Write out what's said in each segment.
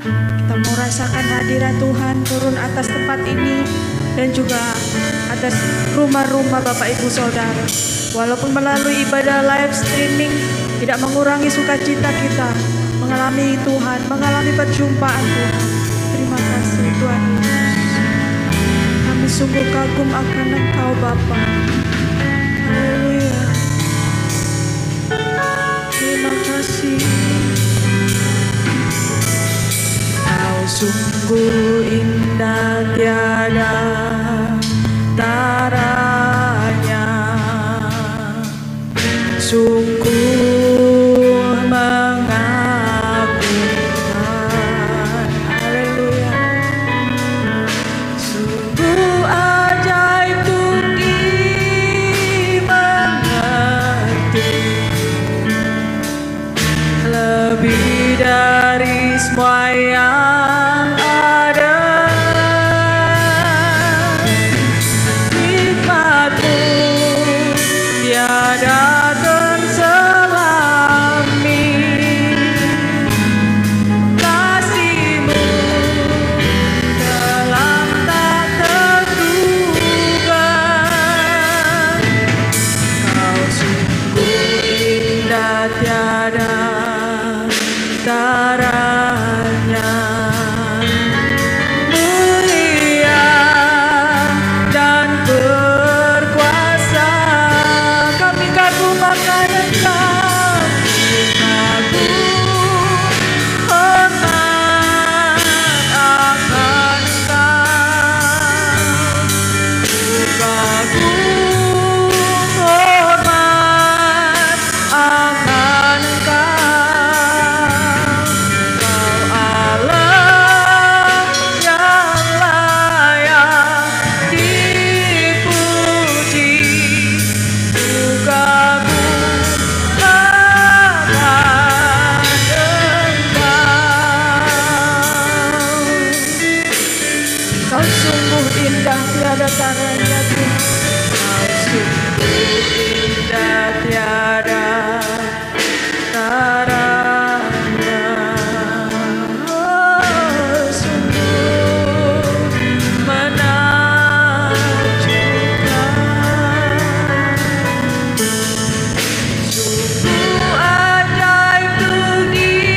Kita mau rasakan hadirat Tuhan turun atas tempat ini dan juga atas rumah-rumah Bapak Ibu Saudara. Walaupun melalui ibadah live streaming tidak mengurangi sukacita kita mengalami Tuhan, mengalami perjumpaan Tuhan. Terima kasih Tuhan Yesus. Kami sungguh kagum akan Engkau Bapa. Haleluya. Terima kasih. Kau sungguh indah tiada taranya, sungguh mengagumkan. Haleluya. Sungguh ajaib untuk dimengerti, lebih dari semua yang ada. Nikmat-Mu tiada terselami, kasih-Mu dalam tak terduga. Kau sungguh indah tiada taranya, mulia dan berkuasa. Kami kagum akan Engkau, kagum hormat akan Engkau, kagum hormat akan Engkau. Kau sungguh indah tiada taranya Tuhan. Kau sungguh indah tiada taranya. Oh, sungguh menakjubkan, sungguh ajaib untuk dimengerti,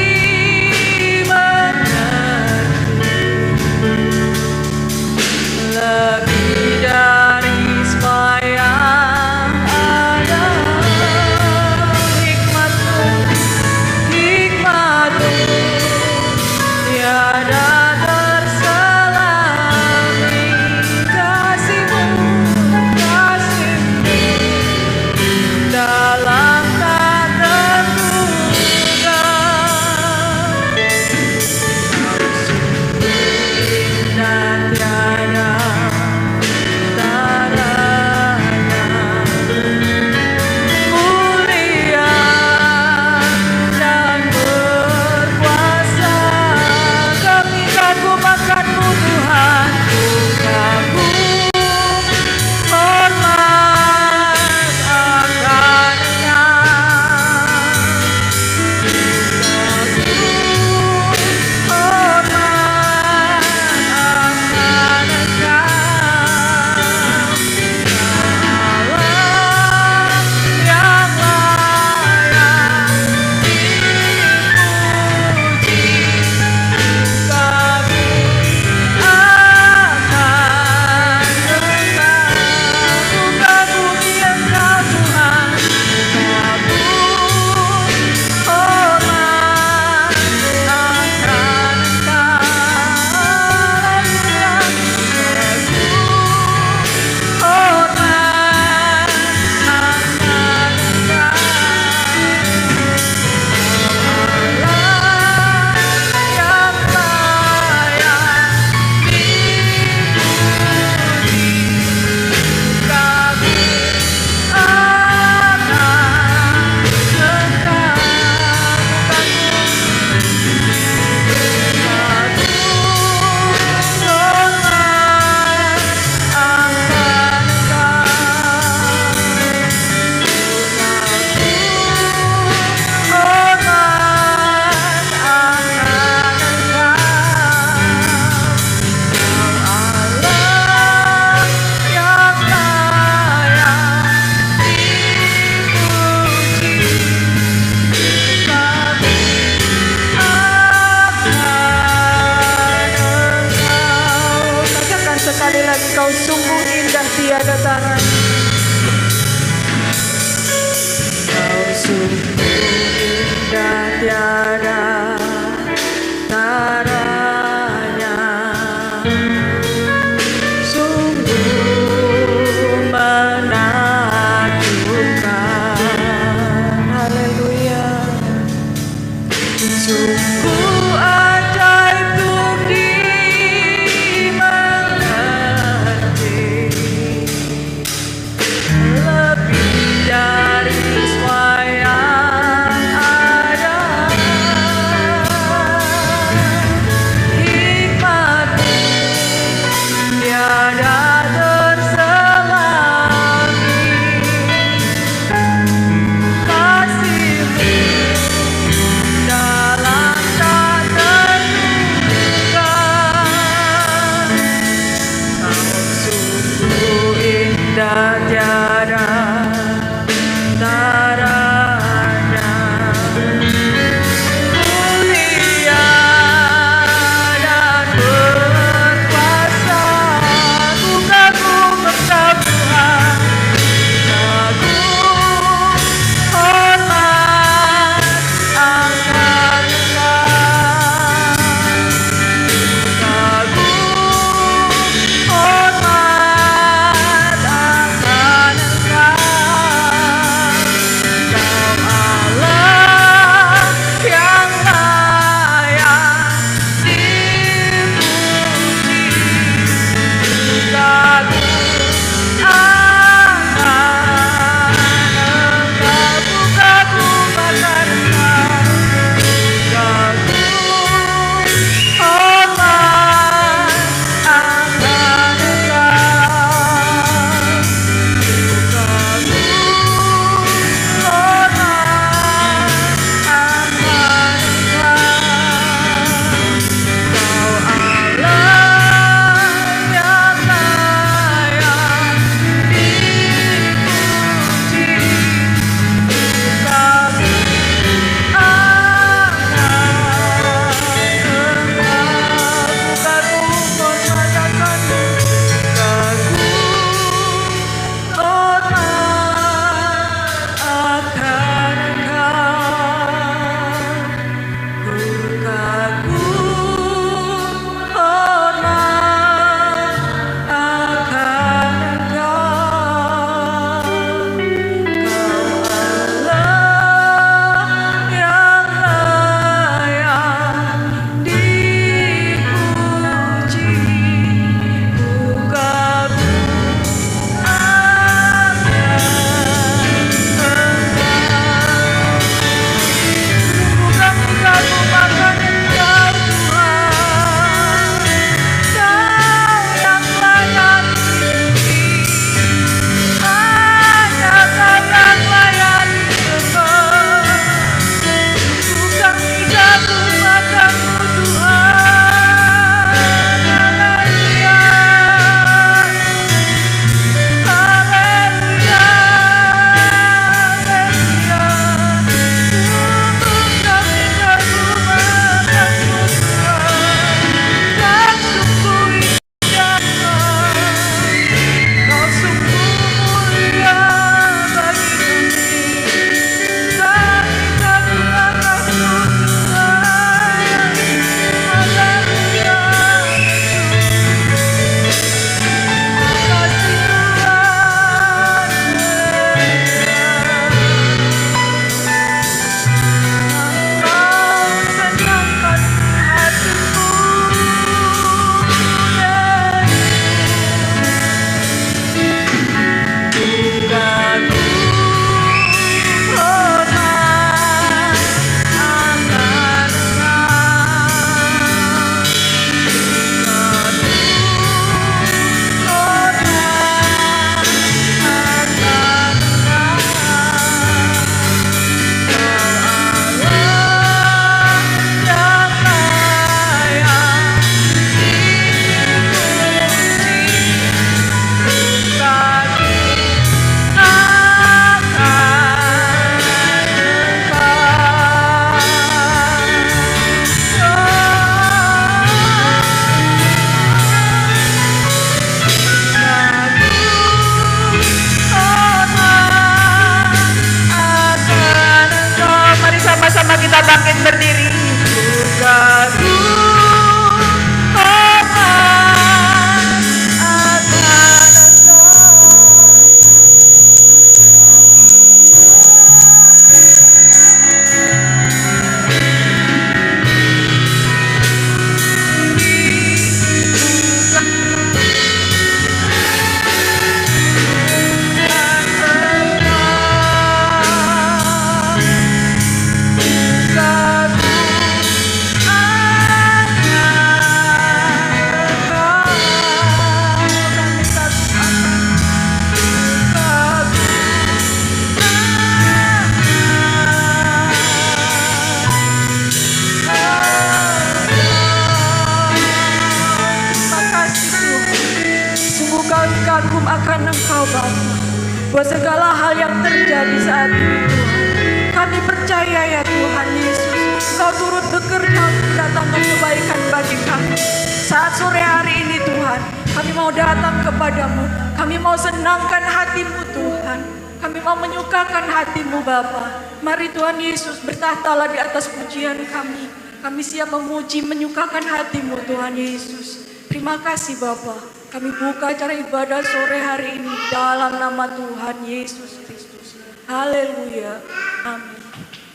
lebih dari kebesaran. Kau sungguh indah tiada taranya, sungguh menakjubkan. Haleluya. Sungguh ajaib untuk dimengerti. menyerahkan Engkau Bapa, buat segala hal yang terjadi saat ini Tuhan. Kami percaya ya Tuhan Yesus, Engkau turut bekerja mendatangkan kebaikan bagi kami. Saat sore hari ini Tuhan, kami mau datang kepadamu, kami mau senangkan hatimu Tuhan, kami mau menyukakan hatimu Bapa. Mari Tuhan Yesus, bertahtalah di atas pujian kami. Kami siap memuji, menyukakan hatimu Tuhan Yesus. Terima kasih Bapa. Kami buka acara ibadah sore hari ini dalam nama Tuhan Yesus Kristus. Haleluya. Amin.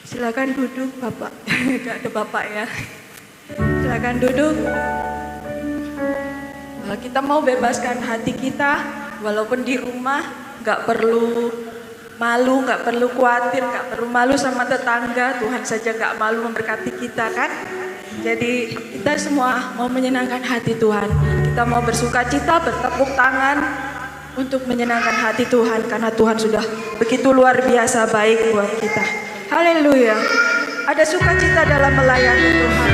Silakan duduk Bapak. Gak ada Bapak ya. Silakan duduk. Kita mau bebaskan hati kita, walaupun di rumah gak perlu malu, gak perlu khawatir, gak perlu malu sama tetangga. Tuhan saja gak malu memberkati kita kan. Jadi kita semua mau menyenangkan hati Tuhan. Kita mau bersuka cita, bertepuk tangan untuk menyenangkan hati Tuhan. Karena Tuhan sudah begitu luar biasa baik buat kita. Haleluya. Ada sukacita dalam melayani Tuhan.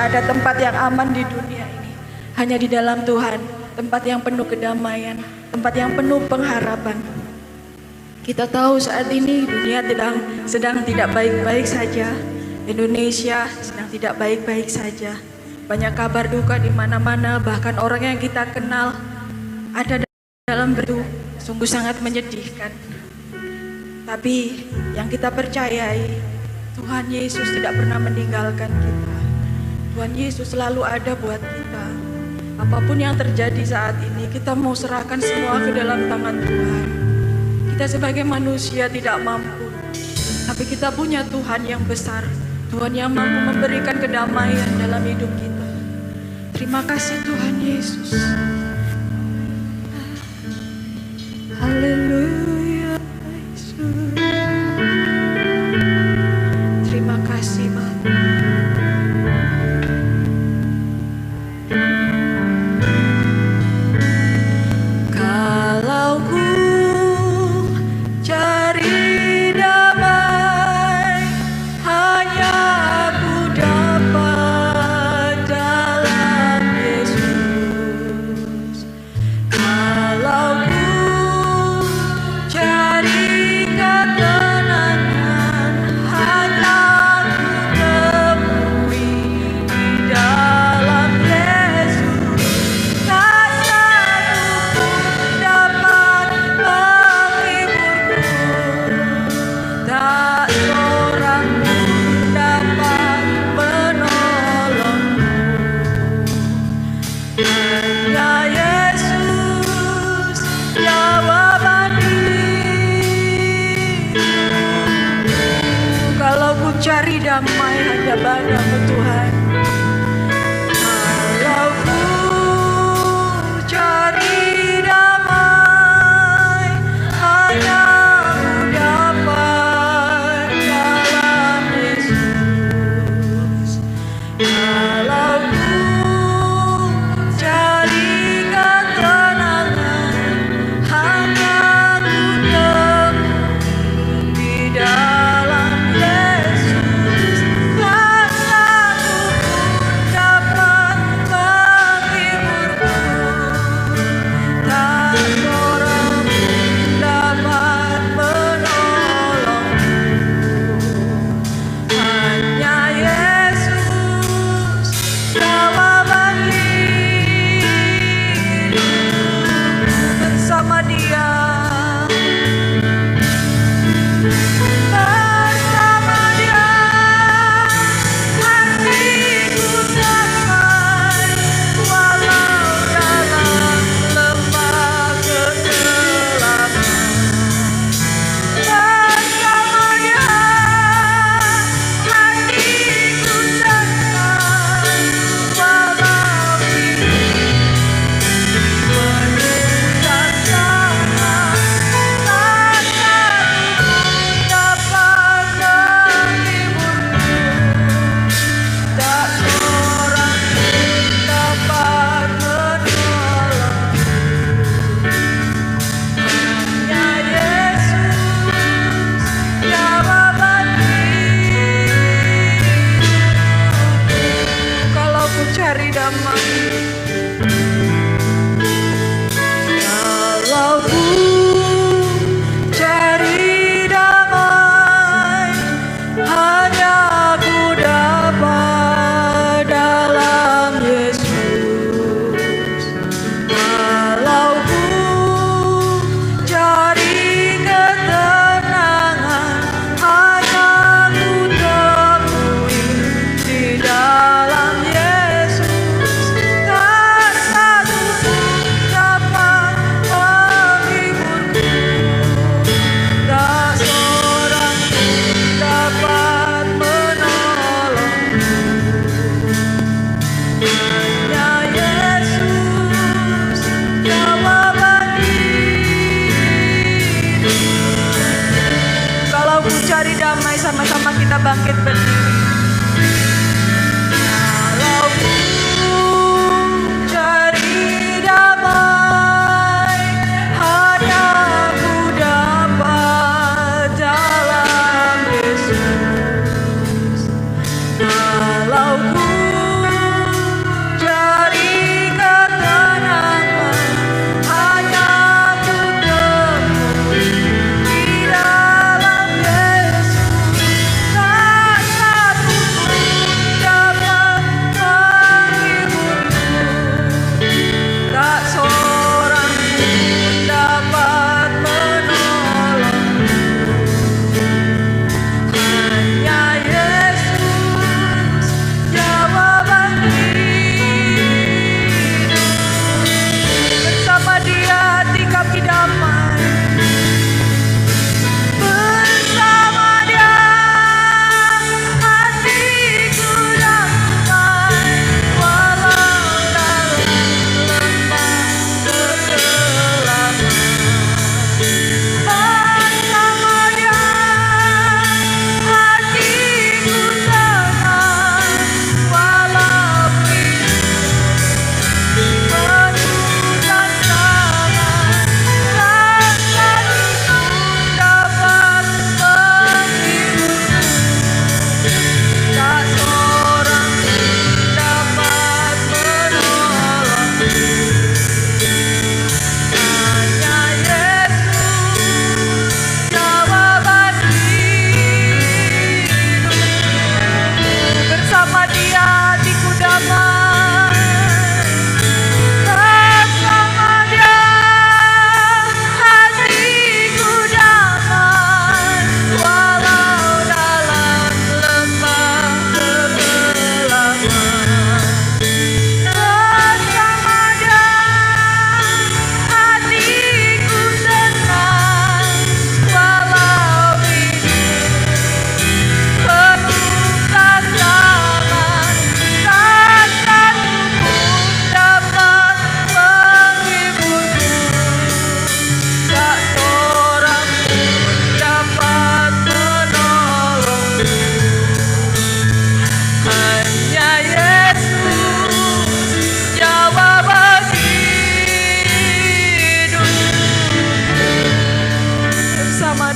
Tidak ada tempat yang aman di dunia ini. Hanya di dalam Tuhan, tempat yang penuh kedamaian, tempat yang penuh pengharapan. Kita tahu saat ini dunia sedang tidak baik-baik saja. Indonesia sedang tidak baik-baik saja. Banyak kabar duka di mana-mana, bahkan orang yang kita kenal ada dalam berdu, sungguh sangat menyedihkan. Tapi yang kita percayai, Tuhan Yesus tidak pernah meninggalkan kita. Tuhan Yesus selalu ada buat kita. Apapun yang terjadi saat ini, kita mau serahkan semua ke dalam tangan Tuhan. Kita sebagai manusia tidak mampu, tapi kita punya Tuhan yang besar. Tuhan yang mampu memberikan kedamaian dalam hidup kita. Terima kasih Tuhan Yesus. Haleluya Yesus. Terima kasih Bapa. Kalau ku cari damai, hanya ku dapat dalam Yesus. Kalau ku cari ketenangan, hanya ku temui di dalam Yesus. Tak satu pun dapat menghiburku, tak seorang pun dapat menolongku. Hanya Yesus jawaban hidupku. Kalau ku cari damai hanya padamu Tuhan. Kalau ku cari damai, hanya ku dapat dalam Yesus. Kalau ku cari ketenangan, hanya ku temui di dalam Yesus. Tak satu pun dapat menghiburku, tak seorang pun dapat menolongku. Hanya Yesus jawaban hidupku. Bersama Dia, bersama Dia hatiku damai, walau dalam lembah kegelapan. Bersama Dia hatiku damai, walau penuh tantangan. Tak satu pun dapat menghiburku, tak seorang pun dapat menolongku. Hanya Yesus jawaban hidupku. Kalau ku cari damai, kalau ku cari damai, hanya ku dapat dalam Yesus. Kalau ku cari ketenangan, hanya ku temui di dalam Yesus. Tak satu pun dapat menghibur. Sama-sama kita bangkit berdiri. Kalau ku cari damai, hanya ku dapat dalam Yesus. Kalau ku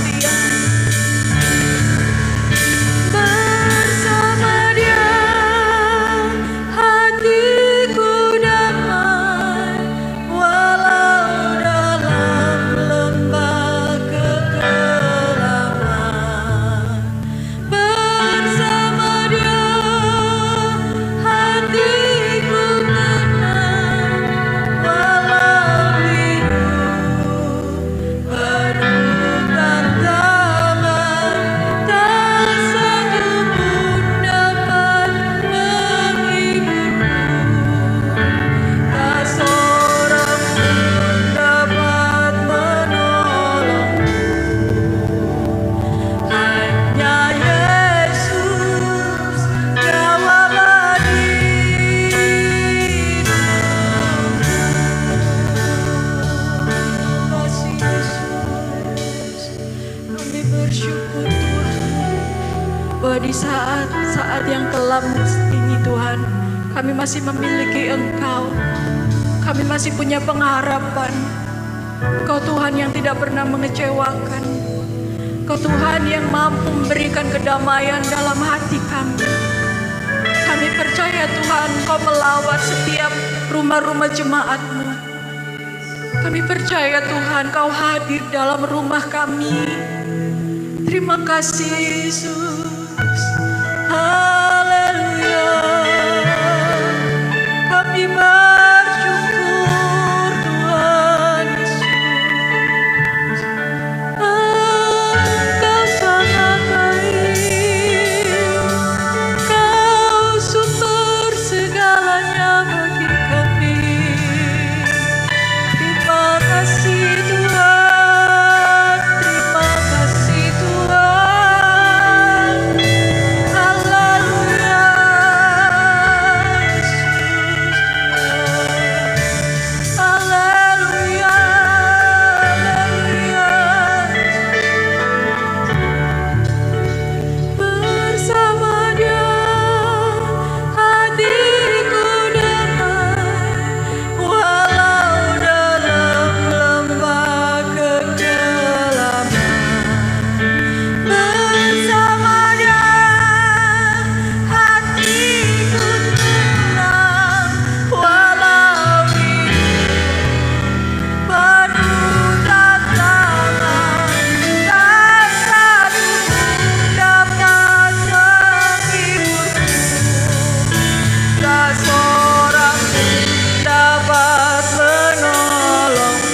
Dia. Bersama Dia hatiku damai, walau dalam lembah kekelaman. Bersama Dia hatiku tenang, walau hidup penuh tantangan, tak satu pun dapat menghiburku, tak seorang pun dapat menolongku. Hanya Yesus jawaban hidupku. Kasih Yesus, kami bersyukur Tuhan, bahwa di saat-saat yang kelam ini Tuhan, kami masih memiliki Engkau. Kami masih punya pengharapan. Engkau Tuhan yang tidak pernah mengecewakan. Engkau Tuhan yang mampu memberikan kedamaian dalam hati kami. Kami percaya Tuhan, Engkau melawat setiap rumah-rumah jemaat-Mu. Kami percaya Tuhan, Kau hadir dalam rumah kami. Terima kasih Yesus. Haleluya. Kami bersyukur Tuhan Yesus. Engkau sangat baik. Kau sumber segalanya bagi kami. Terima kasih Tuhan. Terima kasih Tuhan. Haleluya. Yesus Tuhan. Haleluya. Haleluya. Bersama Dia hatiku damai, walau dalam lembah kekelaman. Bersama Dia hatiku tenang, walau hidup penuh tantangan, tak satu pun dapat menghiburku, tak seorang pun dapat menolongku.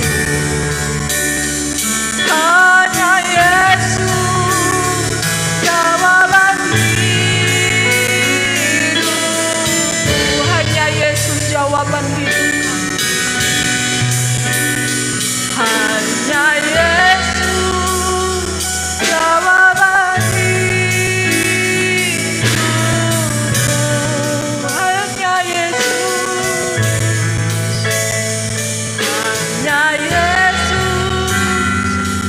Hanya Yesus jawaban hidupku. Hanya Yesus jawaban hidupku. Hanya Yesus jawaban hidupku. Hanya Yesus. Hanya Yesus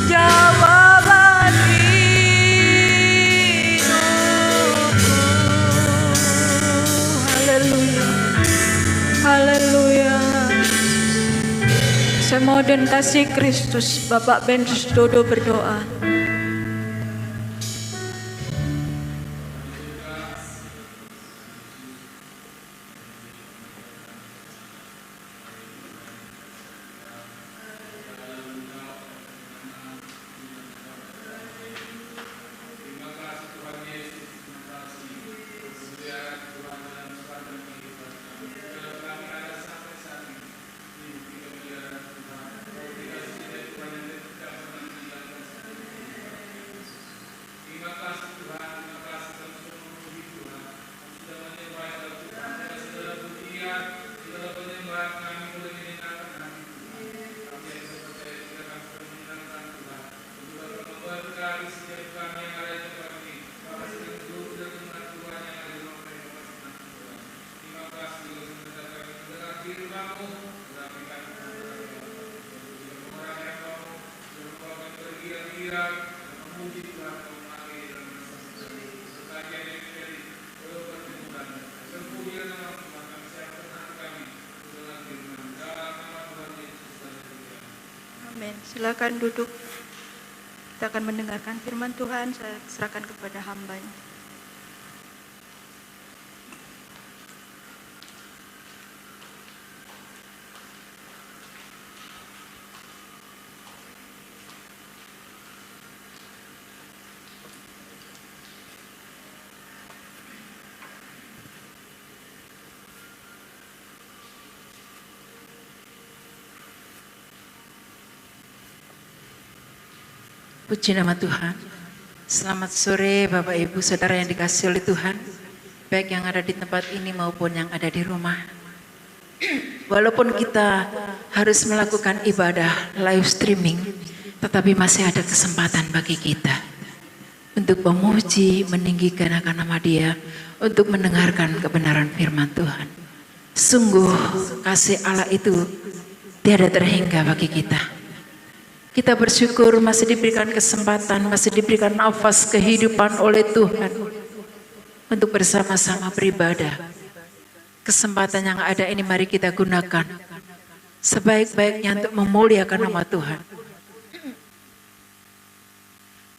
jawaban hidupku. Haleluya. Haleluya. Saya mau dan kasih Kristus, Bapak Benus Dodo berdoa. Amin. Silakan duduk. Kita akan mendengarkan firman Tuhan, saya serahkan kepada hamba-Nya. Puji nama Tuhan. Selamat sore Bapak Ibu Saudara yang dikasihi oleh Tuhan, baik yang ada di tempat ini maupun yang ada di rumah. Walaupun kita harus melakukan ibadah live streaming, tetapi masih ada kesempatan bagi kita untuk memuji, meninggikan akan nama Dia, untuk mendengarkan kebenaran firman Tuhan. Sungguh kasih Allah itu tiada terhingga bagi kita. Kita bersyukur masih diberikan kesempatan, masih diberikan nafas kehidupan oleh Tuhan untuk bersama-sama beribadah. Kesempatan yang ada ini mari kita gunakan sebaik-baiknya untuk memuliakan nama Tuhan.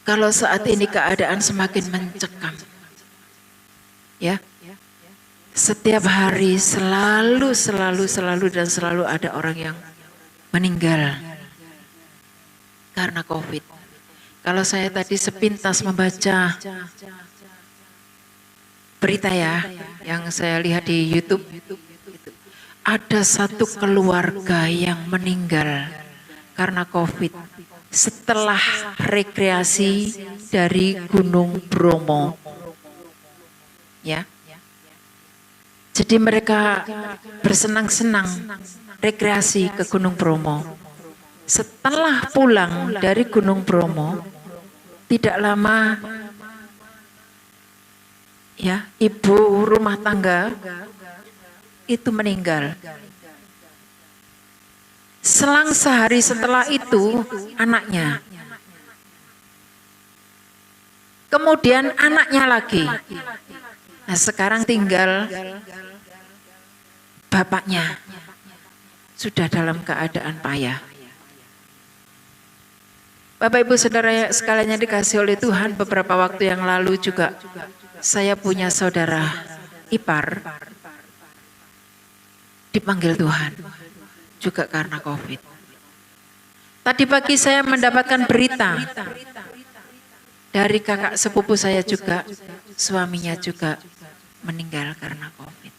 Kalau saat ini keadaan semakin mencekam, ya, setiap hari selalu ada orang yang meninggal karena COVID. Kalau saya tadi sepintas membaca berita ya, yang saya lihat di YouTube, ada satu keluarga yang meninggal karena COVID setelah rekreasi dari Gunung Bromo. Ya. Jadi mereka bersenang-senang rekreasi ke Gunung Bromo. Setelah pulang dari Gunung Bromo, tidak lama ya, ibu rumah tangga itu meninggal. Selang sehari setelah itu anaknya. Kemudian anaknya lagi. Nah, sekarang tinggal bapaknya. Sudah dalam keadaan payah. Bapak Ibu Saudara sekalian yang dikasihi oleh Tuhan, beberapa waktu yang lalu juga saya punya saudara ipar dipanggil Tuhan juga karena COVID. Tadi pagi saya mendapatkan berita dari kakak sepupu saya juga, suaminya juga meninggal karena COVID.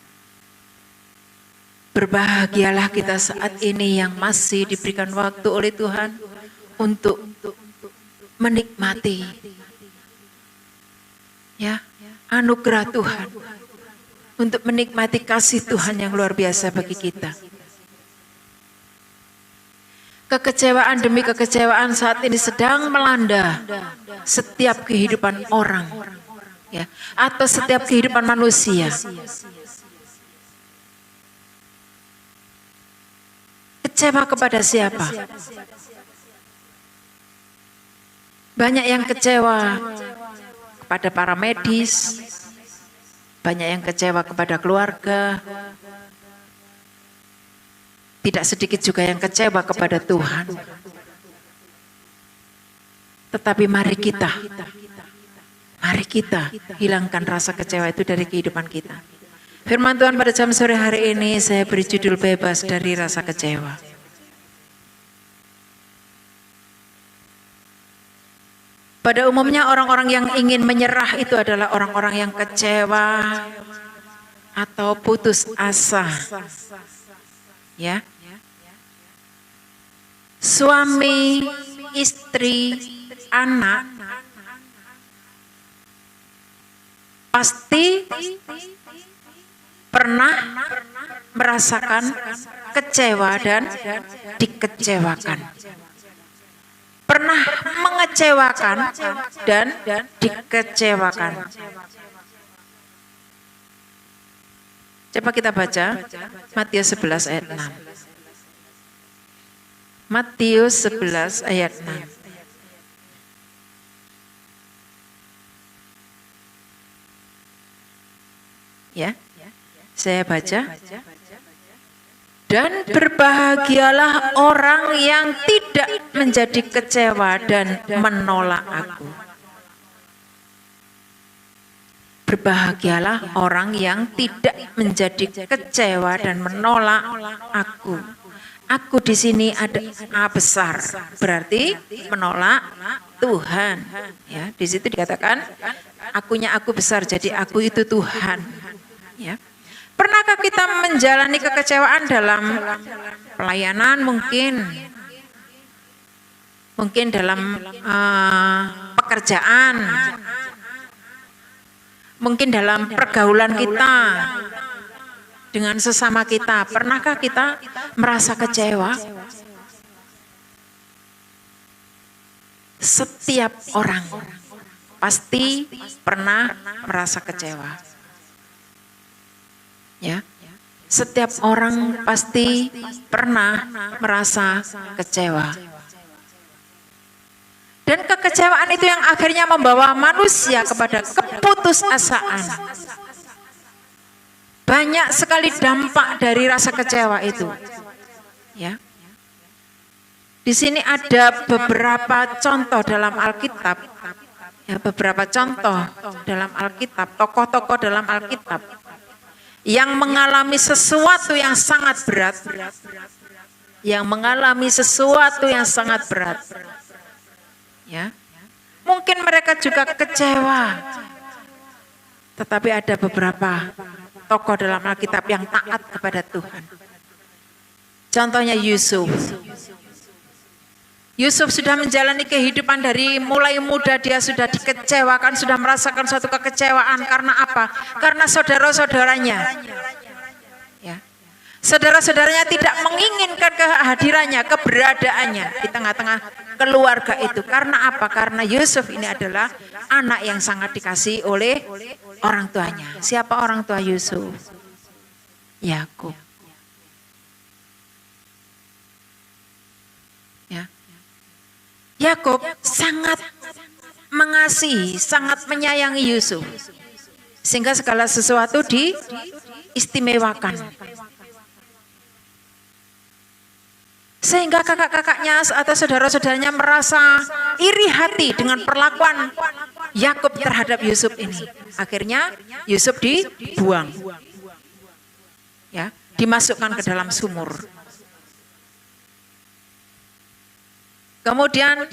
Berbahagialah kita saat ini yang masih diberikan waktu oleh Tuhan untuk menikmati ya anugerah Tuhan, untuk menikmati kasih Tuhan yang luar biasa bagi kita. Kekecewaan demi kekecewaan saat ini sedang melanda setiap kehidupan orang, ya, atau setiap kehidupan manusia. Kecewa kepada siapa? Banyak yang kecewa kepada para medis, banyak yang kecewa kepada keluarga, tidak sedikit juga yang kecewa kepada Tuhan. Tetapi mari kita hilangkan rasa kecewa itu dari kehidupan kita. Firman Tuhan pada jam sore hari ini saya beri judul bebas dari rasa kecewa. Pada umumnya orang-orang yang ingin menyerah itu adalah orang-orang yang kecewa atau putus asa. Ya. Suami, istri, anak pasti pernah merasakan kecewa dan dikecewakan. Pernah mengecewakan dan dikecewakan. Coba kita baca Matius 11 ayat 6. Matius 11 ayat 6. Ya, saya baca. Dan berbahagialah orang yang tidak menjadi kecewa dan menolak aku. Berbahagialah orang yang tidak menjadi kecewa dan menolak aku. Aku di sini ada A besar, berarti menolak Tuhan. Ya, di situ dikatakan akunya aku besar, jadi aku itu Tuhan. Ya. Pernahkah kita menjalani kekecewaan dalam pelayanan mungkin dalam pekerjaan, mungkin dalam pergaulan kita dengan sesama kita. Pernahkah kita merasa kecewa? Setiap orang pasti pernah merasa kecewa. Ya, setiap orang pasti pernah merasa kecewa. Dan kekecewaan itu yang akhirnya membawa manusia kepada keputusasaan. Banyak sekali dampak dari rasa kecewa itu. Ya. Di sini ada beberapa contoh dalam Alkitab. Ya, beberapa contoh dalam Alkitab, tokoh-tokoh dalam Alkitab yang mengalami sesuatu yang sangat berat, ya, mungkin mereka juga kecewa, tetapi ada beberapa tokoh dalam Alkitab yang taat kepada Tuhan. Contohnya Yusuf. Yusuf sudah menjalani kehidupan dari mulai muda, dia sudah dikecewakan, sudah merasakan suatu kekecewaan. Karena apa? Karena saudara-saudaranya. Ya. Saudara-saudaranya tidak menginginkan kehadirannya, keberadaannya di tengah-tengah keluarga itu. Karena apa? Karena Yusuf ini adalah anak yang sangat dikasihi oleh orang tuanya. Siapa orang tua Yusuf? Yakub. Yakub sangat mengasihi, sangat menyayangi Yusuf. Sehingga segala sesuatu diistimewakan. Sehingga kakak-kakaknya atau saudara-saudaranya merasa iri hati dengan perlakuan Yakub terhadap Yusuf ini. Akhirnya Yusuf dibuang. Ya, dimasukkan ke dalam sumur. Kemudian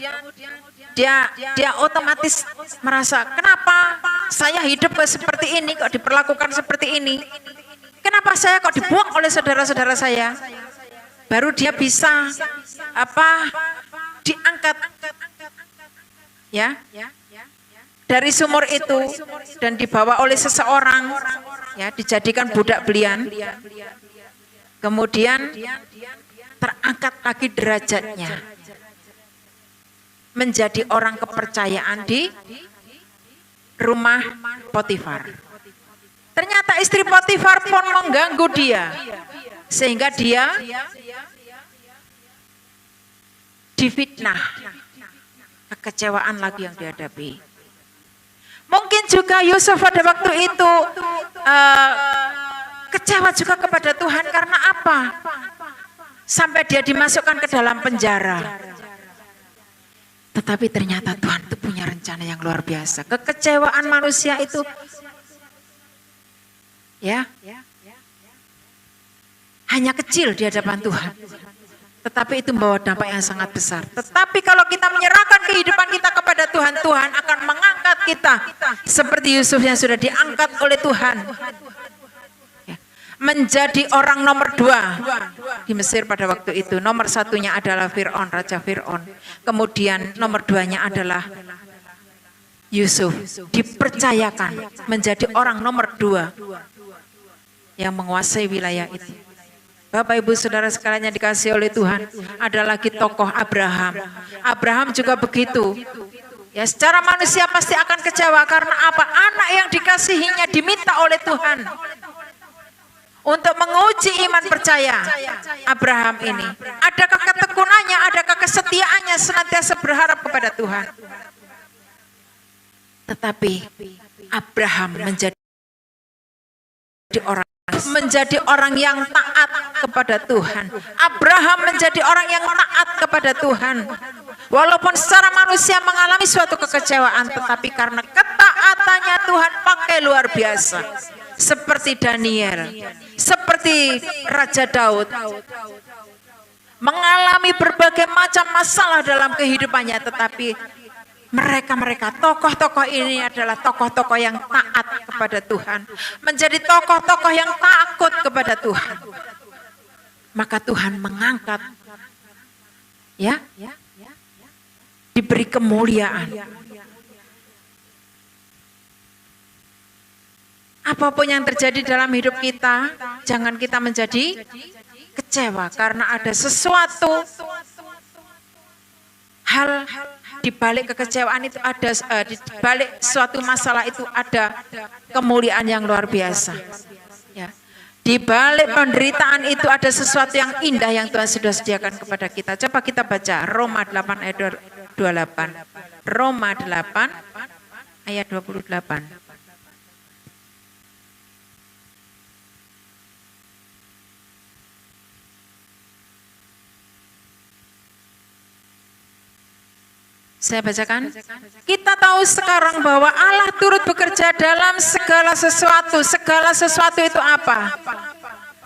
dia otomatis merasa, kenapa saya hidup seperti ini, kok diperlakukan seperti ini? Kenapa saya kok dibuang oleh saudara-saudara saya? Baru dia bisa diangkat, ya, dari sumur itu dan dibawa oleh seseorang, ya, dijadikan budak belian. Kemudian terangkat lagi derajatnya. Menjadi orang kepercayaan di rumah Potifar. Ternyata istri Potifar pun mengganggu dia, sehingga dia difitnah. Kekecewaan lagi yang dihadapi. Mungkin juga Yusuf pada waktu itu kecewa juga kepada Tuhan. Karena apa? Sampai dia dimasukkan ke dalam penjara. Tetapi ternyata Tuhan itu punya rencana yang luar biasa. Kekecewaan manusia itu, ya, hanya kecil di hadapan Tuhan. Tetapi itu membawa dampak yang sangat besar. Tetapi kalau kita menyerahkan kehidupan kita kepada Tuhan, Tuhan akan mengangkat kita. Seperti Yusuf yang sudah diangkat oleh Tuhan. Menjadi orang nomor 2 di Mesir pada waktu itu. Nomor 1-nya adalah Fir'aun, Raja Fir'aun. Kemudian nomor 2-nya adalah Yusuf. Dipercayakan menjadi orang nomor 2 yang menguasai wilayah itu. Bapak Ibu Saudara sekalian yang dikasihi oleh Tuhan, ada lagi tokoh Abraham. Abraham juga begitu. Ya, secara manusia pasti akan kecewa karena apa? Anak yang dikasihinya diminta oleh Tuhan untuk menguji iman percaya Abraham ini. Adakah ketekunannya, adakah kesetiaannya senantiasa berharap kepada Tuhan. Tetapi Abraham menjadi orang yang taat, kepada Tuhan. Abraham menjadi orang yang taat kepada Tuhan. Walaupun secara manusia mengalami suatu kekecewaan, tetapi karena ketaatannya Tuhan pakai luar biasa. Seperti Daniel, seperti Raja Daud. Mengalami berbagai macam masalah dalam kehidupannya, tetapi mereka tokoh-tokoh ini adalah tokoh-tokoh yang taat kepada Tuhan, menjadi tokoh-tokoh yang takut kepada Tuhan. Maka Tuhan mengangkat, ya, diberi kemuliaan. Apapun yang terjadi dalam hidup kita, jangan kita menjadi kecewa karena ada sesuatu hal di balik kekecewaan itu ada, di balik suatu masalah itu ada kemuliaan yang luar biasa. Ya. Di balik penderitaan itu ada sesuatu yang indah yang Tuhan sudah sediakan kepada kita. Coba kita baca Roma 8 ayat 28. Roma 8 ayat 28. Saya bacakan. Kita tahu sekarang bahwa Allah turut bekerja dalam segala sesuatu. Segala sesuatu itu apa?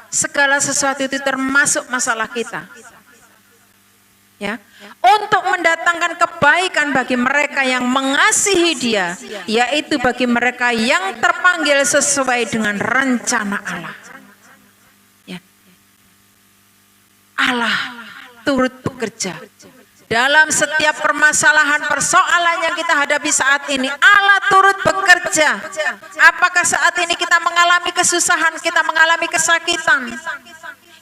Segala sesuatu itu termasuk masalah kita. Ya, untuk mendatangkan kebaikan bagi mereka yang mengasihi Dia, yaitu bagi mereka yang terpanggil sesuai dengan rencana Allah. Ya. Allah turut bekerja dalam setiap permasalahan, persoalan yang kita hadapi saat ini. Allah turut bekerja. Apakah saat ini kita mengalami kesusahan, kita mengalami kesakitan,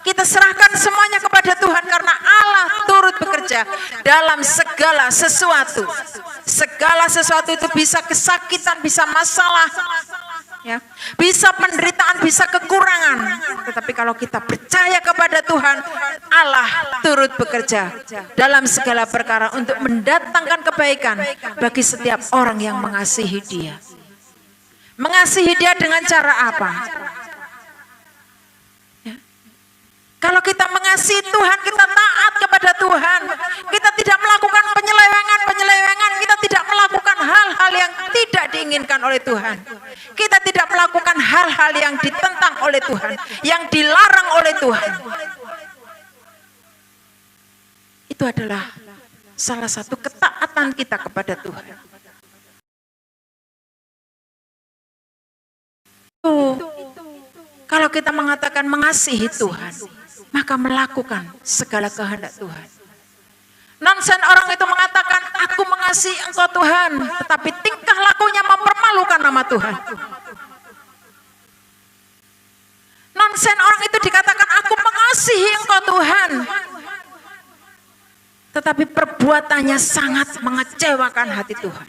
kita serahkan semuanya kepada Tuhan karena Allah turut bekerja dalam segala sesuatu. Segala sesuatu itu bisa kesakitan, bisa masalah, ya, bisa penderitaan, bisa kekurangan. Tetapi kalau kita percaya kepada Tuhan, Allah turut bekerja dalam segala perkara untuk mendatangkan kebaikan bagi setiap orang yang mengasihi Dia. Mengasihi Dia dengan cara apa? Ya. Kalau kita mengasihi Tuhan, kita taat kepada Tuhan, kita tidak melakukan penyelewengan, kita tidak melakukan hal-hal yang tidak diinginkan oleh Tuhan. Kita tidak melakukan hal-hal yang ditentang oleh Tuhan, yang dilarang oleh Tuhan. Itu adalah salah satu ketaatan kita kepada Tuhan. Kalau kita mengatakan mengasihi Tuhan, maka melakukan segala kehendak Tuhan. Nonsen orang itu mengatakan, aku mengasihi Engkau Tuhan, tetapi tingkah lakunya mempermalukan nama Tuhan. Nonsen orang itu dikatakan, aku mengasihi Engkau Tuhan, tetapi perbuatannya sangat mengecewakan hati Tuhan.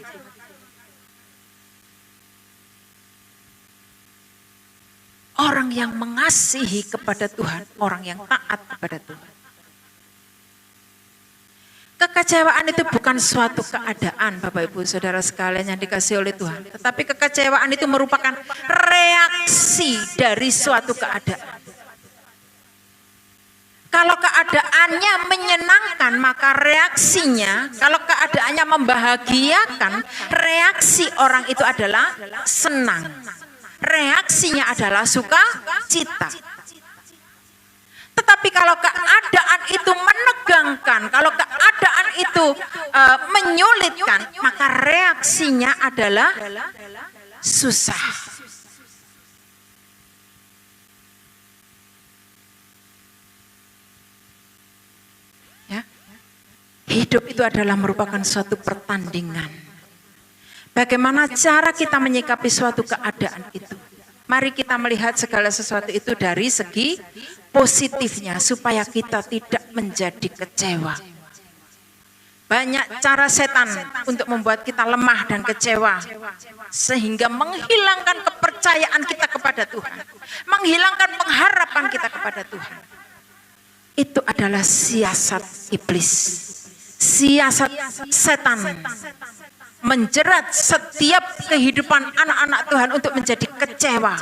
Orang yang mengasihi kepada Tuhan, orang yang taat kepada Tuhan. Kekecewaan itu bukan suatu keadaan, Bapak Ibu Saudara sekalian yang dikasihi oleh Tuhan. Tetapi kekecewaan itu merupakan reaksi dari suatu keadaan. Kalau keadaannya menyenangkan, maka reaksinya, kalau keadaannya membahagiakan, reaksi orang itu adalah senang. Reaksinya adalah sukacita. Tetapi kalau keadaan itu menegangkan, kalau keadaan itu menyulitkan, maka reaksinya adalah susah. Ya. Hidup itu adalah merupakan suatu pertandingan. Bagaimana cara kita menyikapi suatu keadaan itu? Mari kita melihat segala sesuatu itu dari segi positifnya supaya kita tidak menjadi kecewa. Banyak cara setan untuk membuat kita lemah dan kecewa, sehingga menghilangkan kepercayaan kita kepada Tuhan, menghilangkan pengharapan kita kepada Tuhan. Itu adalah siasat iblis, siasat setan, menjerat setiap kehidupan anak-anak Tuhan untuk menjadi kecewa.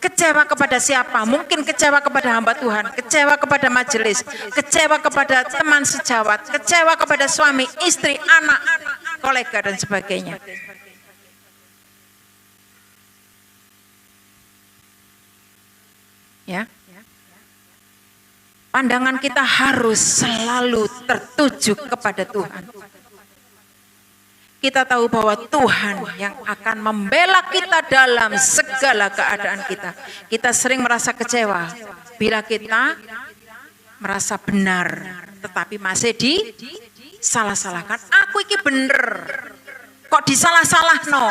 Kecewa kepada siapa? Mungkin kecewa kepada hamba Tuhan, kecewa kepada majelis, kecewa kepada teman sejawat, kecewa kepada suami, istri, anak, kolega dan sebagainya. Ya. Pandangan kita harus selalu tertuju kepada Tuhan. Kita tahu bahwa Tuhan yang akan membela kita dalam segala keadaan kita. Kita sering merasa kecewa bila kita merasa benar, tetapi masih disalah-salahkan. Aku iki bener, kok disalah-salah no?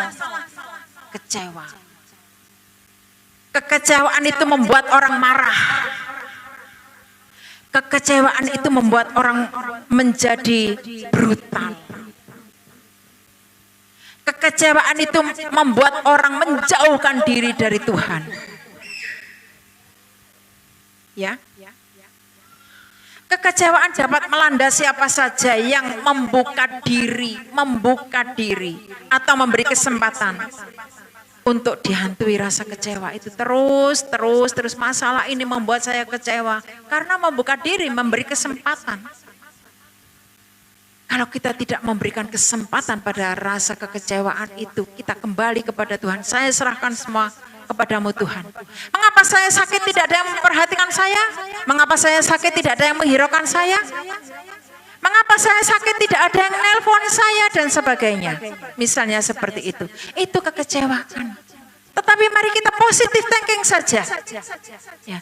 Kecewa. Kekecewaan itu membuat orang marah. Kekecewaan itu membuat orang menjadi brutal. Kekecewaan itu membuat orang menjauhkan diri dari Tuhan. Ya. Kekecewaan dapat melanda siapa saja yang membuka diri atau memberi kesempatan untuk dihantui rasa kecewa itu terus masalah ini membuat saya kecewa karena membuka diri, memberi kesempatan. Kalau kita tidak memberikan kesempatan pada rasa kekecewaan itu, kita kembali kepada Tuhan. Saya serahkan semua kepadamu Tuhan. Mengapa saya sakit tidak ada yang memperhatikan saya? Mengapa saya sakit tidak ada yang menghiraukan saya? Mengapa saya sakit tidak ada yang nelpon saya dan sebagainya. Misalnya seperti itu. Itu kekecewaan. Tetapi mari kita positive thinking saja. Ya.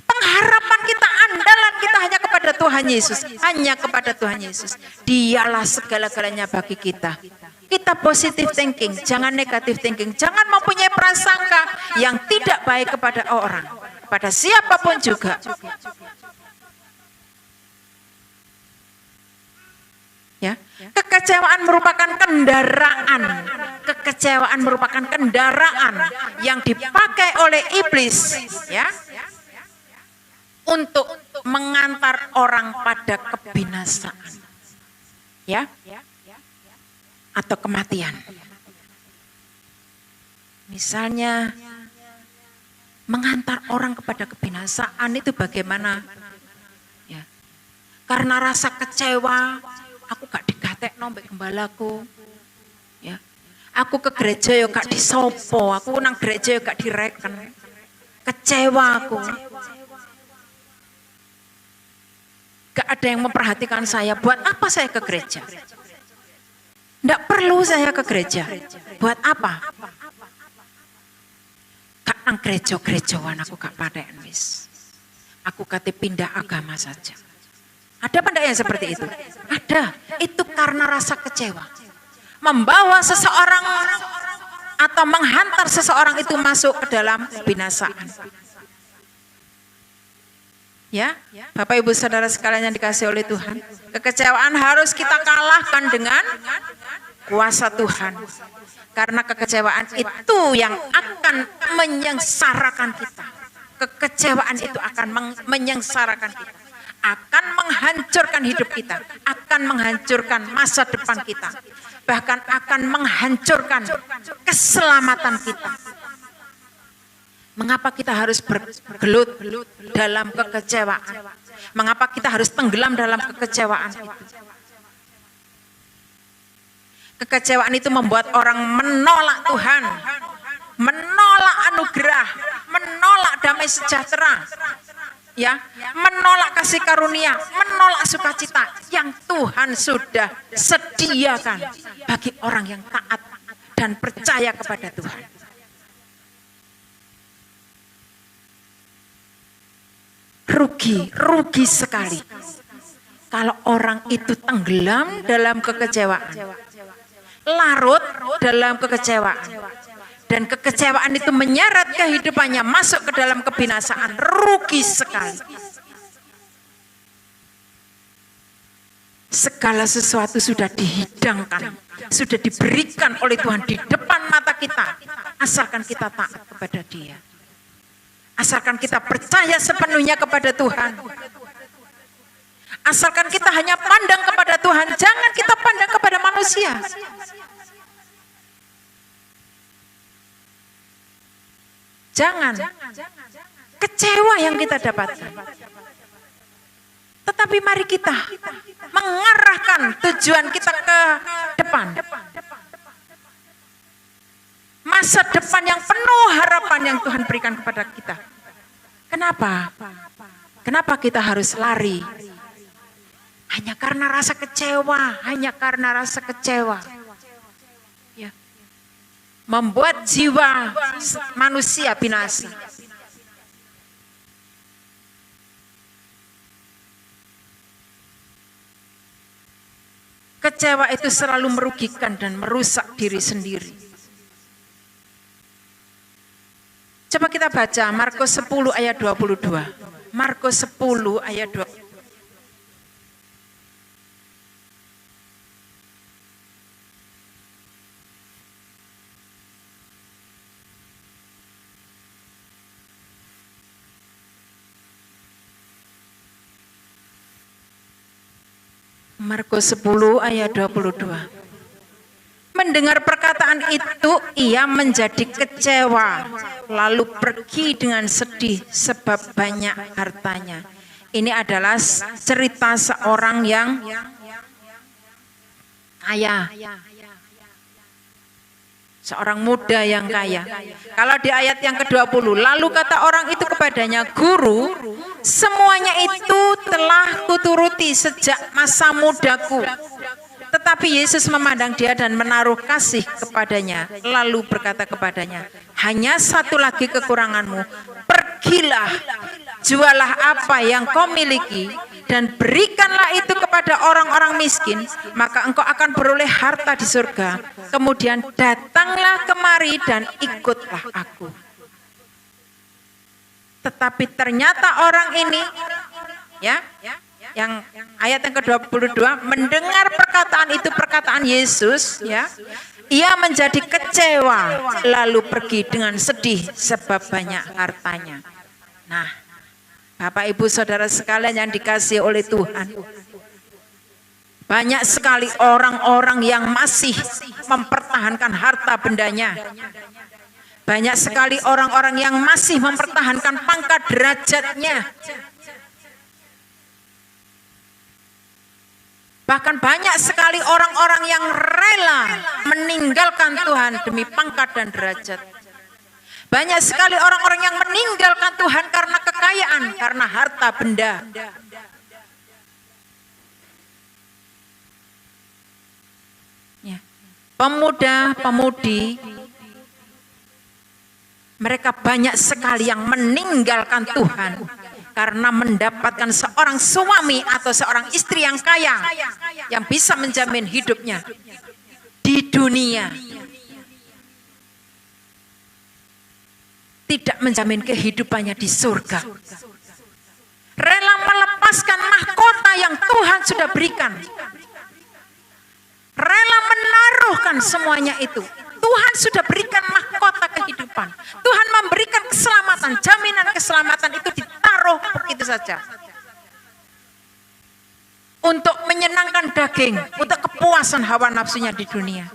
Pengharapan kita, andalan kita hanya kepada Tuhan Yesus. Hanya kepada Tuhan Yesus. Dialah segala-galanya bagi kita. Kita positive thinking, jangan negative thinking. Jangan mempunyai prasangka yang tidak baik kepada orang. Kepada siapapun juga. Ya. Kekecewaan merupakan kendaraan. Kekecewaan merupakan kendaraan yang dipakai oleh iblis. Ya. Untuk mengantar orang pada kebinasaan, ya, atau kematian. Misalnya, mengantar orang kepada kebinasaan itu bagaimana? Ya, karena rasa kecewa, aku gak digatek nombek gembalaku, ya, aku ke gereja yo gak disopo, aku nang gereja yo gak direken, kecewa aku. Gak ada yang memperhatikan saya. Buat apa saya ke gereja? Tidak perlu saya ke gereja. Buat apa? Gak nang gereja-gerejaan aku gak paten wis. Aku kate pindah agama saja. Ada apa yang seperti itu? Ada. Itu karena rasa kecewa. Membawa seseorang atau menghantar seseorang itu masuk ke dalam kebinasaan. Ya, Bapak Ibu Saudara sekalian yang dikasihi oleh Tuhan, kekecewaan harus kita kalahkan dengan kuasa Tuhan. Karena kekecewaan itu yang akan menyengsarakan kita. Kekecewaan itu akan menyengsarakan kita. Akan menghancurkan hidup kita. Akan menghancurkan masa depan kita. Bahkan akan menghancurkan keselamatan kita. Mengapa kita harus bergelut dalam kekecewaan? Mengapa kita harus tenggelam dalam kekecewaan itu? Kekecewaan itu membuat orang menolak Tuhan, menolak anugerah, menolak damai sejahtera, ya, menolak kasih karunia, menolak sukacita yang Tuhan sudah sediakan bagi orang yang taat dan percaya kepada Tuhan. Rugi sekali kalau orang itu tenggelam dalam kekecewaan, larut dalam kekecewaan, dan kekecewaan itu menyeret kehidupannya masuk ke dalam kebinasaan. Rugi sekali. Segala sesuatu sudah dihidangkan, sudah diberikan oleh Tuhan di depan mata kita, asalkan kita taat kepada Dia. Asalkan kita percaya sepenuhnya kepada Tuhan. Asalkan kita hanya pandang kepada Tuhan, jangan kita pandang kepada manusia. Jangan kecewa yang kita dapatkan. Tetapi mari kita mengarahkan tujuan kita ke depan. Masa depan yang penuh harapan yang Tuhan berikan kepada kita. Kenapa? Kenapa kita harus lari? Hanya karena rasa kecewa, hanya karena rasa kecewa. Ya. Membuat jiwa manusia binasa. Kecewa itu selalu merugikan dan merusak diri sendiri. Coba kita baca Markus 10 ayat 22. Markus 10 ayat 22. Markus 10 ayat 22. Mendengar perkataan itu, ia menjadi kecewa, lalu pergi dengan sedih sebab banyak hartanya. Ini adalah cerita seorang yang kaya. Seorang muda yang kaya. Kalau di ayat yang ke-20, lalu kata orang itu kepadanya, Guru, semuanya itu telah kuturuti sejak masa mudaku. Tetapi Yesus memandang dia dan menaruh kasih kepadanya. Lalu berkata kepadanya, hanya satu lagi kekuranganmu. Pergilah, jualah apa yang kau miliki dan berikanlah itu kepada orang-orang miskin, maka engkau akan beroleh harta di surga. Kemudian datanglah kemari dan ikutlah aku. Tetapi ternyata orang ini, ya, yang ayat yang ke-22, mendengar perkataan itu, perkataan Yesus, ya, ia menjadi kecewa, lalu pergi dengan sedih sebab banyak hartanya. Nah, Bapak Ibu Saudara sekalian yang dikasihi oleh Tuhan, banyak sekali orang-orang yang masih mempertahankan harta bendanya. Banyak sekali orang-orang yang masih mempertahankan pangkat derajatnya. Bahkan banyak sekali orang-orang yang rela meninggalkan Tuhan demi pangkat dan derajat. Banyak sekali orang-orang yang meninggalkan Tuhan karena kekayaan, karena harta benda. Ya. Pemuda-pemudi, mereka banyak sekali yang meninggalkan Tuhan karena mendapatkan seorang suami atau seorang istri yang kaya, yang bisa menjamin hidupnya di dunia. Tidak menjamin kehidupannya di surga. Rela melepaskan mahkota yang Tuhan sudah berikan. Rela menaruhkan semuanya itu. Tuhan sudah berikan mahkota kehidupan. Tuhan memberikan keselamatan, jaminan keselamatan itu ditaruh begitu saja. Untuk menyenangkan daging, untuk kepuasan hawa nafsunya di dunia.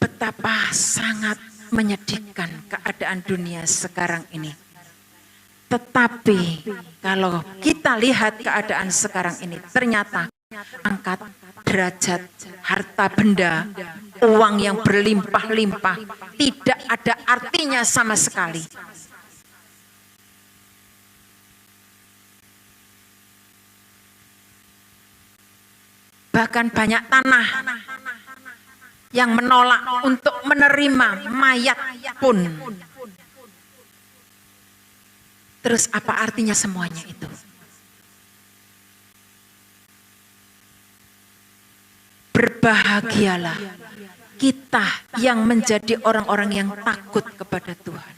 Betapa sangat menyedihkan keadaan dunia sekarang ini. Tetapi kalau kita lihat keadaan sekarang ini, ternyata angkat derajat, harta benda, uang yang berlimpah-limpah tidak ada artinya sama sekali. Bahkan banyak tanah yang menolak untuk menerima mayat pun. Terus apa artinya semuanya itu? Berbahagialah kita yang menjadi orang-orang yang takut kepada Tuhan.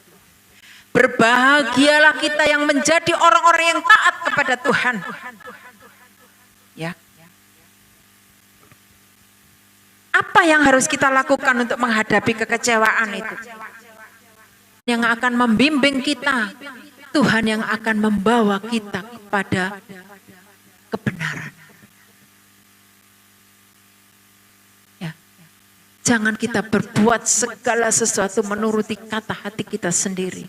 Berbahagialah kita yang menjadi orang-orang yang taat kepada Tuhan. Ya. Apa yang harus kita lakukan untuk menghadapi kekecewaan itu? Yang akan membimbing kita, Tuhan yang akan membawa kita kepada kebenaran. Ya. Jangan kita berbuat segala sesuatu menuruti kata hati kita sendiri.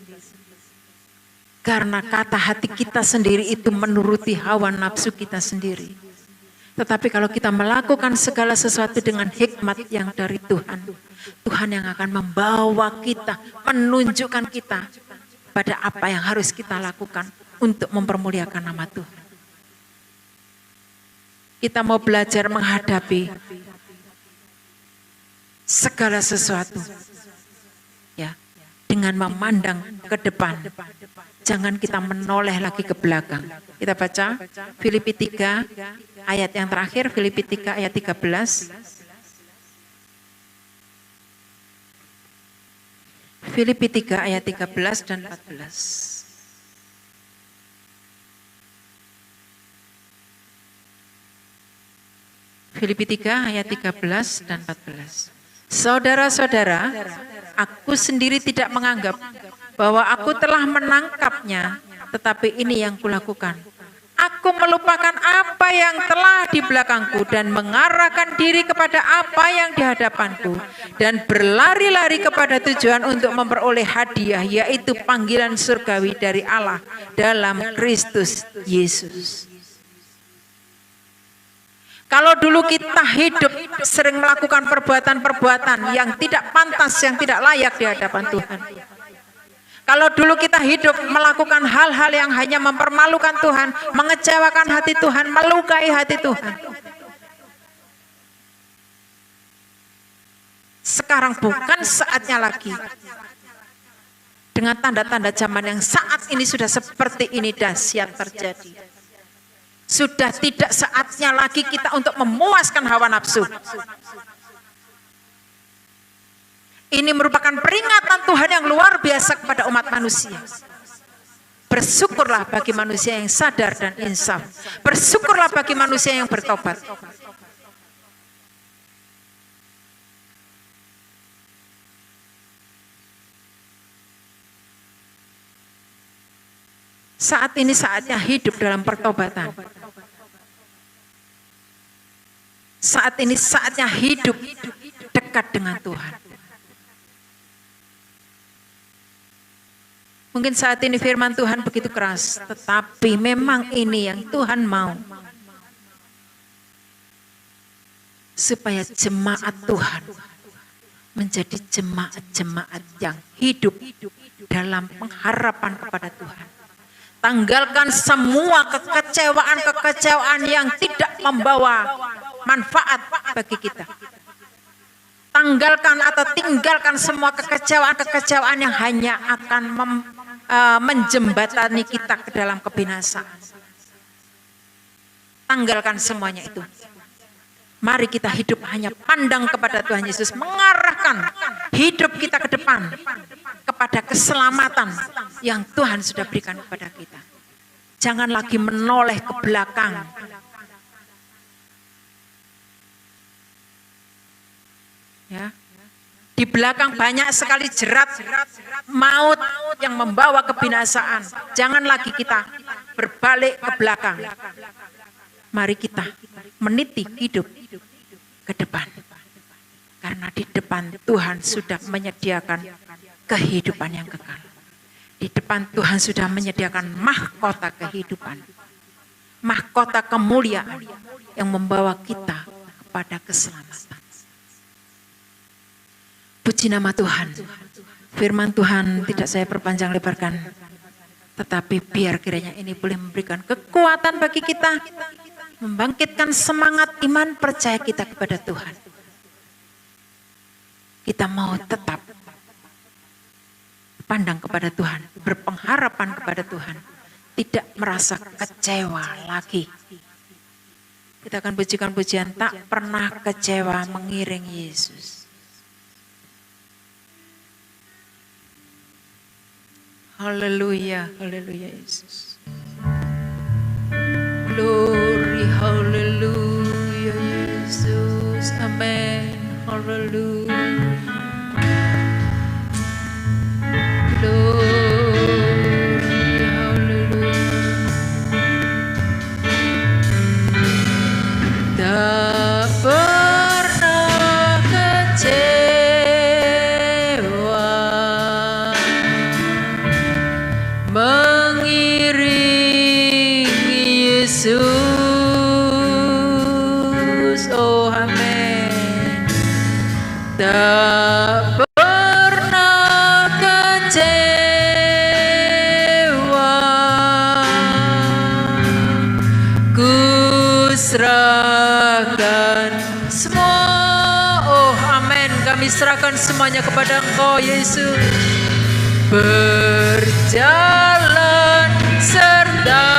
Karena kata hati kita sendiri itu menuruti hawa nafsu kita sendiri. Tetapi kalau kita melakukan segala sesuatu dengan hikmat yang dari Tuhan, Tuhan yang akan membawa kita, menunjukkan kita pada apa yang harus kita lakukan untuk mempermuliakan nama Tuhan. Kita mau belajar menghadapi segala sesuatu ya, dengan memandang ke depan. Jangan kita menoleh lagi ke belakang. Kita baca Filipi 3 ayat yang terakhir, Filipi 3 ayat 13. Filipi 3 ayat 13 dan 14. Filipi 3 ayat 13 dan 14. Saudara-saudara, aku sendiri tidak menganggap bahwa aku telah menangkapnya, tetapi ini yang kulakukan. Aku melupakan apa yang telah di belakangku dan mengarahkan diri kepada apa yang di hadapanku dan berlari-lari kepada tujuan untuk memperoleh hadiah, yaitu panggilan surgawi dari Allah dalam Kristus Yesus. Kalau dulu kita hidup sering melakukan perbuatan-perbuatan yang tidak pantas, yang tidak layak di hadapan Tuhan. Kalau dulu kita hidup melakukan hal-hal yang hanya mempermalukan Tuhan, mengecewakan hati Tuhan, melukai hati Tuhan. Sekarang bukan saatnya lagi. Dengan tanda-tanda zaman yang saat ini sudah seperti ini dahsyat terjadi. Sudah tidak saatnya lagi kita untuk memuaskan hawa nafsu. Ini merupakan peringatan Tuhan yang luar biasa kepada umat manusia. Bersyukurlah bagi manusia yang sadar dan insaf. Bersyukurlah bagi manusia yang bertobat. Saat ini saatnya hidup dalam pertobatan. Saat ini saatnya hidup dekat dengan Tuhan. Mungkin saat ini firman Tuhan begitu keras, tetapi memang ini yang Tuhan mau. Supaya jemaat Tuhan menjadi jemaat-jemaat yang hidup dalam pengharapan kepada Tuhan. Tanggalkan semua kekecewaan-kekecewaan yang tidak membawa manfaat bagi kita. Tanggalkan atau tinggalkan semua kekecewaan-kekecewaan yang hanya akan menjembatani kita ke dalam kebinasaan. Tanggalkan semuanya itu. Mari kita hidup hanya pandang kepada Tuhan Yesus, mengarahkan hidup kita ke depan kepada keselamatan yang Tuhan sudah berikan kepada kita. Jangan lagi menoleh ke belakang. Ya. Di belakang banyak sekali jerat maut yang membawa kebinasaan. Jangan lagi kita berbalik ke belakang. Mari kita meniti hidup ke depan. Karena di depan Tuhan sudah menyediakan kehidupan yang kekal. Di depan Tuhan sudah menyediakan mahkota kehidupan. Mahkota kemuliaan yang membawa kita kepada keselamatan. Puji nama Tuhan. Firman Tuhan tidak saya perpanjang lebarkan. Tetapi biar kiranya ini boleh memberikan kekuatan bagi kita. Membangkitkan semangat iman percaya kita kepada Tuhan. Kita mau tetap pandang kepada Tuhan. Berpengharapan kepada Tuhan. Tidak merasa kecewa lagi. Kita akan pujikan pujian tak pernah kecewa mengiring Yesus. Haleluya, haleluya Yesus. Glory, haleluya Yesus. Amen, haleluya. Glory, haleluya. Tak pernah kecewa. serahkan semua. Oh amin, kami serahkan semuanya kepada Engkau Yesus. Berjalan sertanya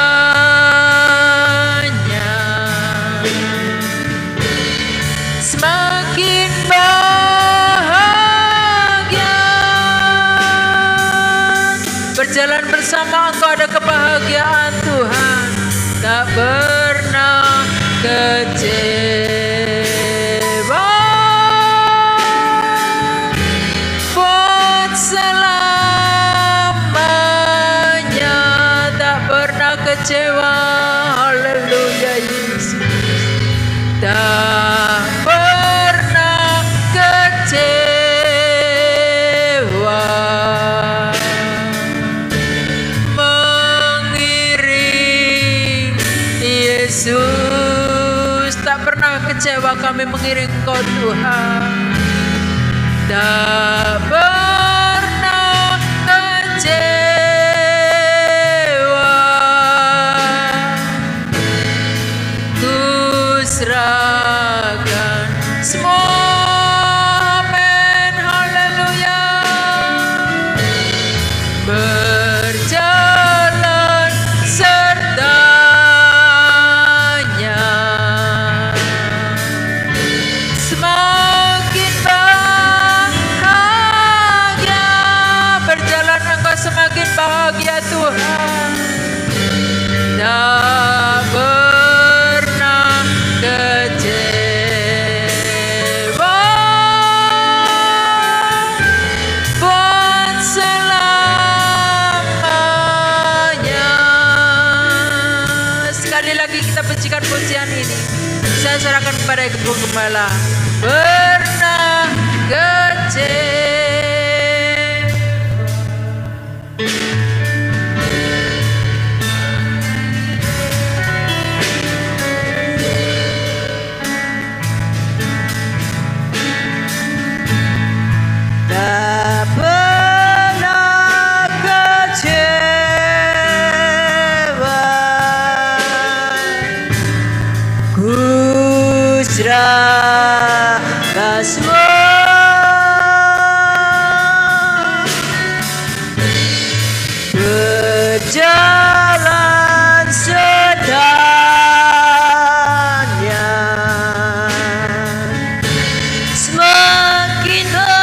semakin bahagia. Berjalan bersama Engkau ada kebahagiaan Tuhan, tak pernah kecewa. Buat selamanya tak pernah kecewa. Haleluya Yesus, tak pernah kecewa. Mengiring Yesus, tak pernah kecewa kami mengiring Kau Tuhan. Tak pernah kecewa. Ku serahkan semua. Amin, haleluya. Berjalan sertanya semakin bahagia. Berjalan Engkau semakin bahagia Tuhan. Tak pernah kecewa. Buat selamanya. Sekali lagi kita pujikan pujian ini. Saya serahkan kepada Ibu Gembala. Pernah kecewa. Tak pernah kecewa. Ku serahkan semua. Berjalan sertanya semakin bahagia.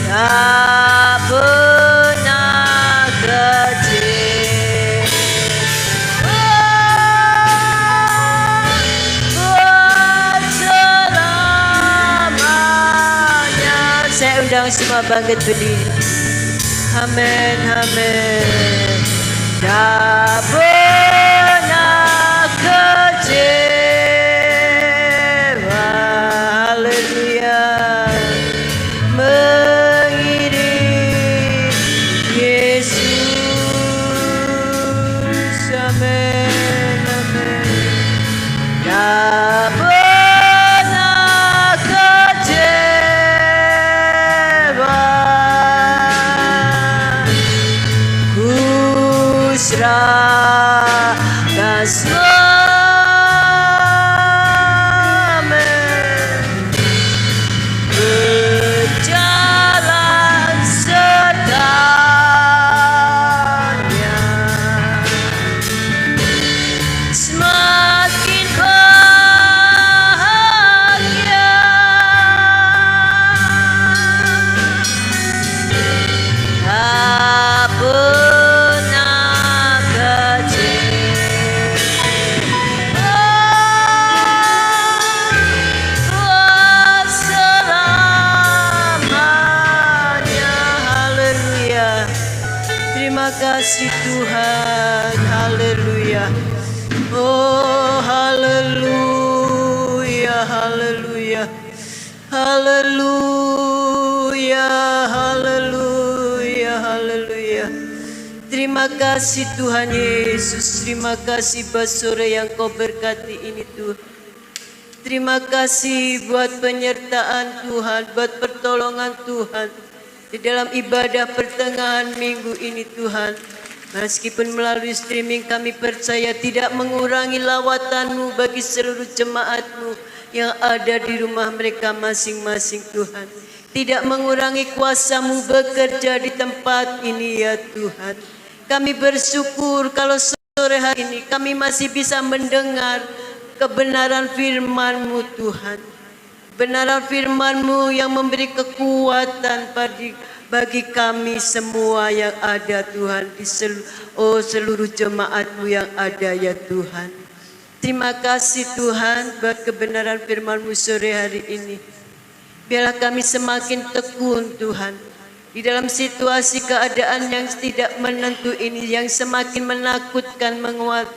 Tak pernah kecewa. Buat selamanya. Saya undang semua bangkit berdiri. Amin, amin. Tak pernah kecewa. Haleluya. Mengiring Yesus. Amin, amin. Tak pernah kecewa. Ku serahkan semua. Amin. Berjalan sertanya semakin bahagia. Tak pernah kecewa. Buat selamanya. Haleluya. Terima kasih Tuhan. Haleluya. Oh haleluya, haleluya. Haleluya, haleluya, haleluya. Terima kasih Tuhan Yesus. Terima kasih buat sore yang Kau berkati ini Tuhan. Terima kasih buat penyertaan Tuhan, buat pertolongan Tuhan di dalam ibadah pertengahan minggu ini Tuhan. Meskipun melalui streaming kami percaya tidak mengurangi lawatan-Mu bagi seluruh jemaat-Mu yang ada di rumah mereka masing-masing Tuhan. Tidak mengurangi kuasa-Mu bekerja di tempat ini ya Tuhan. Kami bersyukur kalau sore hari ini kami masih bisa mendengar kebenaran firman-Mu Tuhan. Kebenaran firman-Mu yang memberi kekuatan bagi kami semua yang ada Tuhan di seluruh jemaat-Mu yang ada ya Tuhan. Terima kasih Tuhan buat kebenaran firman-Mu sore hari ini. Biarlah kami semakin tekun Tuhan di dalam situasi keadaan yang tidak menentu ini, yang semakin menakutkan,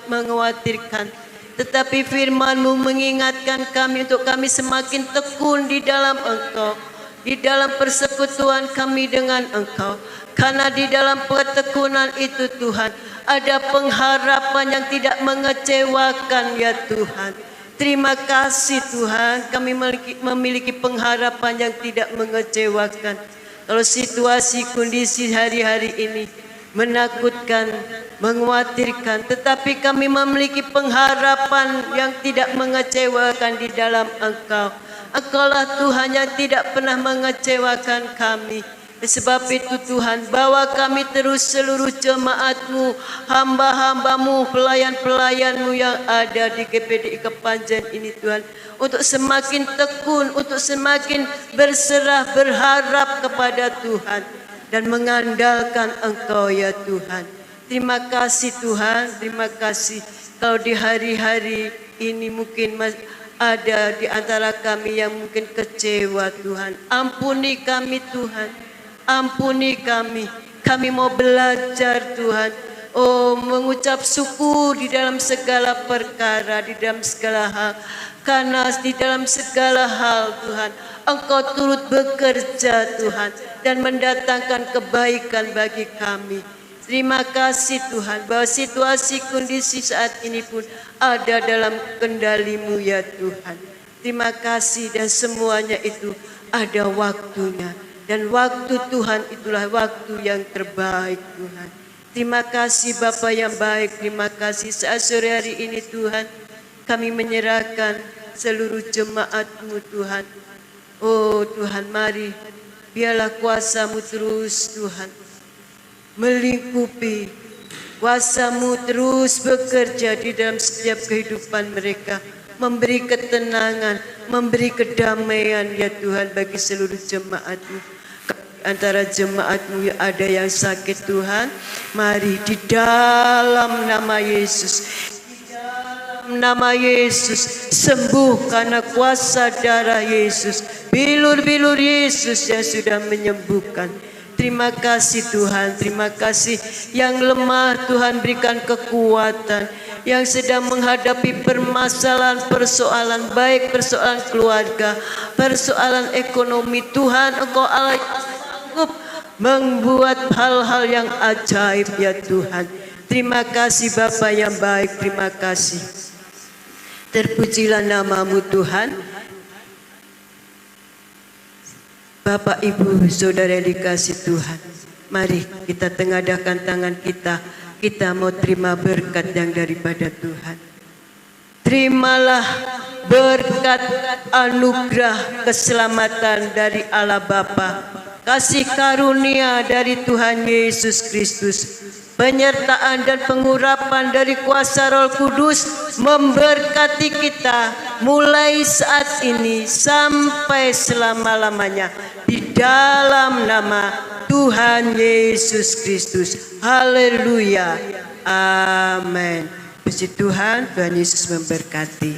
mengkhawatirkan. Tetapi firman-Mu mengingatkan kami untuk kami semakin tekun di dalam Engkau, di dalam persekutuan kami dengan Engkau. Karena di dalam ketekunan itu Tuhan, ada pengharapan yang tidak mengecewakan ya Tuhan. Terima kasih Tuhan, kami memiliki pengharapan yang tidak mengecewakan. Kalau situasi kondisi hari-hari ini menakutkan, mengkhawatirkan, tetapi kami memiliki pengharapan yang tidak mengecewakan di dalam Engkau. Engkaulah Tuhan yang tidak pernah mengecewakan kami. Sebab itu Tuhan, bawa kami terus seluruh jemaat-Mu, hamba-hamba-Mu, pelayan-pelayan-Mu yang ada di GPDI Kepanjen ini Tuhan, untuk semakin tekun, untuk semakin berserah, berharap kepada Tuhan dan mengandalkan Engkau ya Tuhan. Terima kasih Tuhan, terima kasih. Kalau di hari-hari ini mungkin ada di antara kami yang mungkin kecewa Tuhan, ampuni kami Tuhan. Ampuni kami, kami mau belajar Tuhan. Oh, mengucap syukur di dalam segala perkara, di dalam segala hal. Karena di dalam segala hal Tuhan, Engkau turut bekerja Tuhan, dan mendatangkan kebaikan bagi kami. Terima kasih Tuhan, bahwa situasi kondisi saat ini pun ada dalam kendali-Mu ya Tuhan. Terima kasih, dan semuanya itu ada waktunya. Dan waktu Tuhan itulah waktu yang terbaik Tuhan. Terima kasih Bapa yang baik. Terima kasih saat sore hari ini Tuhan, kami menyerahkan seluruh jemaat-Mu Tuhan. Oh Tuhan, mari biarlah kuasa-Mu terus Tuhan melingkupi. Kuasa-Mu terus bekerja di dalam setiap kehidupan mereka, memberi ketenangan, memberi kedamaian ya Tuhan bagi seluruh jemaat-Mu. Antara jemaat-Mu yang ada yang sakit Tuhan, mari di dalam nama Yesus, di dalam nama Yesus, sembuh karena kuasa darah Yesus, bilur-bilur Yesus yang sudah menyembuhkan. Terima kasih Tuhan, terima kasih. Yang lemah Tuhan berikan kekuatan, yang sedang menghadapi permasalahan, persoalan, baik persoalan keluarga, persoalan ekonomi, Tuhan Engkau Allah membuat hal-hal yang ajaib ya Tuhan. Terima kasih Bapa yang baik, terima kasih. Terpujilah nama-Mu Tuhan. Bapak, Ibu, Saudara yang dikasih Tuhan, mari kita tengadahkan tangan kita. Kita mau terima berkat yang daripada Tuhan. Terimalah berkat anugerah keselamatan dari Allah Bapa, kasih karunia dari Tuhan Yesus Kristus, penyertaan dan pengurapan dari kuasa Roh Kudus memberkati kita mulai saat ini sampai selama-lamanya di dalam nama Tuhan Yesus Kristus. Haleluya. Amin. Puji Tuhan, Tuhan Yesus memberkati.